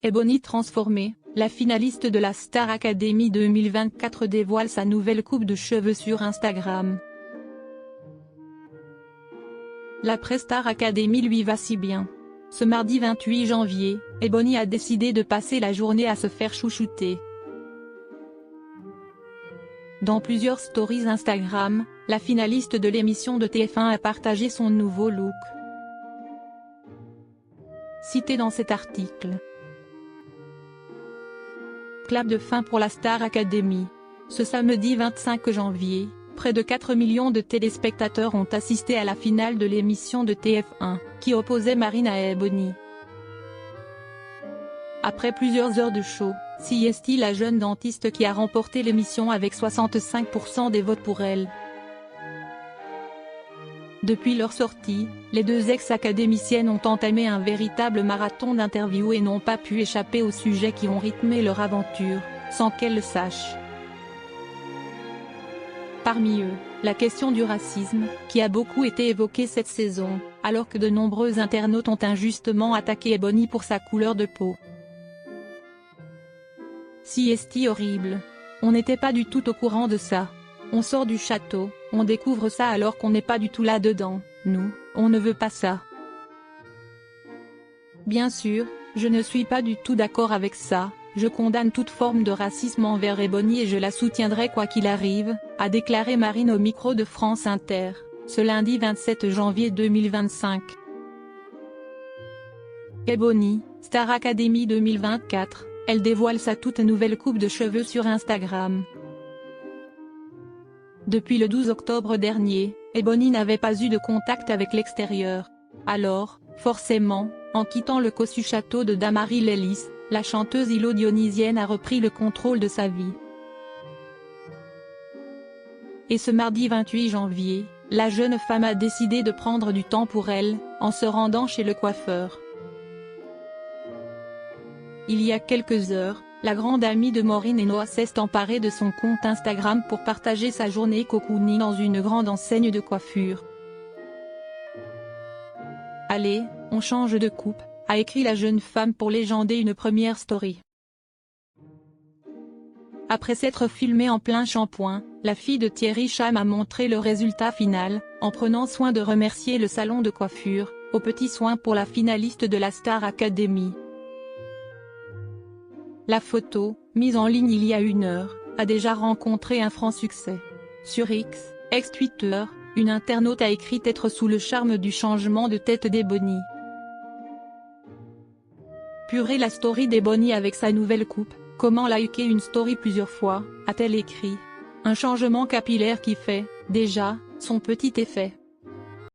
Ebony transformée, la finaliste de la Star Academy 2024 dévoile sa nouvelle coupe de cheveux sur Instagram. La Star Academy lui va si bien. Ce mardi 28 janvier, Ebony a décidé de passer la journée à se faire chouchouter. Dans plusieurs stories Instagram, la finaliste de l'émission de TF1 a partagé son nouveau look. Cité dans cet article. Clap de fin pour la Star Academy. Ce samedi 25 janvier, près de 4 millions de téléspectateurs ont assisté à la finale de l'émission de TF1, qui opposait Marine à Ebony. Après plusieurs heures de show, CST, la jeune dentiste qui a remporté l'émission avec 65% des votes pour elle. Depuis leur sortie, les deux ex-académiciennes ont entamé un véritable marathon d'interviews et n'ont pas pu échapper aux sujets qui ont rythmé leur aventure, sans qu'elles le sachent. Parmi eux, la question du racisme, qui a beaucoup été évoquée cette saison, alors que de nombreux internautes ont injustement attaqué Ebony pour sa couleur de peau. CST horrible. On n'était pas du tout au courant de ça. On sort du château, on découvre ça alors qu'on n'est pas du tout là-dedans, nous, on ne veut pas ça. Bien sûr, je ne suis pas du tout d'accord avec ça, je condamne toute forme de racisme envers Ebony et je la soutiendrai quoi qu'il arrive, a déclaré Marine au micro de France Inter, ce lundi 27 janvier 2025. Ebony, Star Academy 2024, elle dévoile sa toute nouvelle coupe de cheveux sur Instagram. Depuis le 12 octobre dernier, Ebony n'avait pas eu de contact avec l'extérieur. Alors, forcément, en quittant le cossu château de Damary-Lélis, la chanteuse îlo-dionysienne a repris le contrôle de sa vie. Et ce mardi 28 janvier, la jeune femme a décidé de prendre du temps pour elle, en se rendant chez le coiffeur. Il y a quelques heures, la grande amie de Maureen et Noah s'est emparée de son compte Instagram pour partager sa journée cocooning dans une grande enseigne de coiffure. Allez, on change de coupe, a écrit la jeune femme pour légender une première story. Après s'être filmée en plein shampoing, la fille de Thierry Cham a montré le résultat final, en prenant soin de remercier le salon de coiffure, aux petits soins pour la finaliste de la Star Academy. La photo, mise en ligne il y a 1 heure, a déjà rencontré un franc succès. Sur X, ex-Twitter, une internaute a écrit être sous le charme du changement de tête d'Ebony. Purée, la story d'Ebony avec sa nouvelle coupe, comment liker une story plusieurs fois, a-t-elle écrit. Un changement capillaire qui fait, déjà, son petit effet.